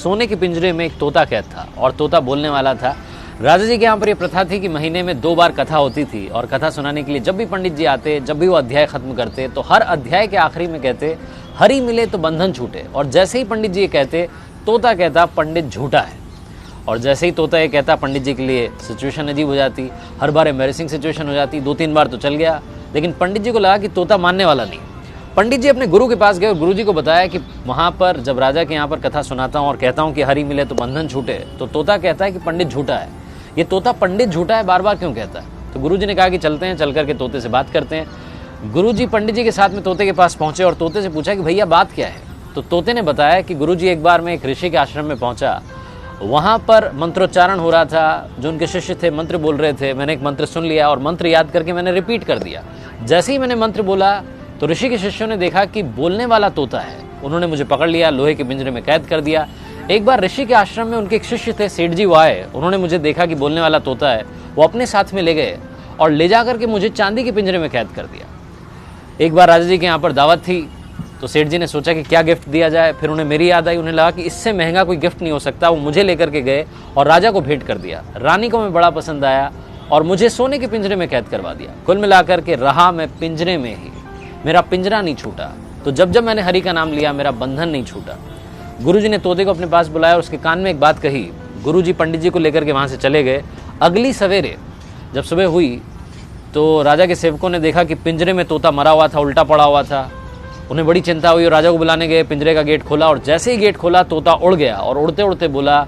सोने के पिंजरे में एक तोता कैद था और तोता बोलने वाला था। राजा जी के यहाँ पर यह प्रथा थी कि महीने में 2 बार कथा होती थी और कथा सुनाने के लिए जब भी पंडित जी आते, जब भी वो अध्याय खत्म करते तो हर अध्याय के आखिरी में कहते हरि मिले तो बंधन छूटे। और जैसे ही पंडित जी ये कहते तोता कहता पंडित झूठा है। और जैसे ही तोता ये कहता पंडित जी के लिए सिचुएशन अजीब हो जाती, हर बार एम्बैरेसिंग सिचुएशन हो जाती। 2-3 बार तो चल गया, लेकिन पंडित जी को लगा कि तोता मानने वाला नहीं। पंडित जी अपने गुरु के पास गए और गुरु जी को बताया कि वहाँ पर जब राजा के यहाँ पर कथा सुनाता हूँ और कहता हूँ कि हरि मिले तो बंधन छूटे, तो तोता कहता है कि पंडित झूठा है। ये तोता पंडित झूठा है बार बार क्यों कहता है? तो गुरु जी ने कहा कि चलते हैं, चल करके तोते से बात करते हैं। गुरु जी पंडित जी के साथ में तोते के पास पहुंचे और तोते से पूछा कि भैया बात क्या है? तो तोते ने बताया कि गुरु जी एक बार मैं एक ऋषि के आश्रम में पहुंचा, वहाँ पर मंत्रोच्चारण हो रहा था, जो उनके शिष्य थे मंत्र बोल रहे थे। मैंने एक मंत्र सुन लिया और मंत्र याद करके मैंने रिपीट कर दिया। जैसे ही मैंने मंत्र बोला तो ऋषि के शिष्यों ने देखा कि बोलने वाला तोता है। उन्होंने मुझे पकड़ लिया, लोहे के पिंजरे में कैद कर दिया। एक बार ऋषि के आश्रम में उनके एक शिष्य थे, सेठ जी, वो आए। उन्होंने मुझे देखा कि बोलने वाला तोता है, वो अपने साथ में ले गए और ले जा करके मुझे चांदी के पिंजरे में कैद कर दिया। एक बार राजा जी के यहाँ पर दावत थी तो सेठ जी ने सोचा कि क्या गिफ्ट दिया जाए। फिर उन्हें मेरी याद आई, उन्हें लगा कि इससे महंगा कोई गिफ्ट नहीं हो सकता। वो मुझे लेकर के गए और राजा को भेंट कर दिया। रानी को मैं बड़ा पसंद आया और मुझे सोने के पिंजरे में कैद करवा दिया। कुल मिलाकर के रहा मैं पिंजरे में ही, मेरा पिंजरा नहीं छूटा। तो जब जब मैंने हरि का नाम लिया मेरा बंधन नहीं छूटा। गुरुजी ने तोते को अपने पास बुलाया और उसके कान में एक बात कही। गुरुजी पंडित जी को लेकर के वहाँ से चले गए। अगली सवेरे जब सुबह हुई तो राजा के सेवकों ने देखा कि पिंजरे में तोता मरा हुआ था, उल्टा पड़ा हुआ था। उन्हें बड़ी चिंता हुई और राजा को बुलाने गए। पिंजरे का गेट खोला और जैसे ही गेट खोला तोता उड़ गया और उड़ते उड़ते बोला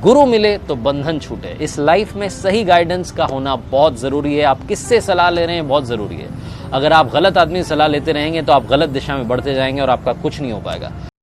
गुरु मिले तो बंधन छूटे। इस लाइफ में सही गाइडेंस का होना बहुत ज़रूरी है। आप किससे सलाह ले रहे हैं बहुत ज़रूरी है। अगर आप गलत आदमी से सलाह लेते रहेंगे तो आप गलत दिशा में बढ़ते जाएंगे और आपका कुछ नहीं हो पाएगा।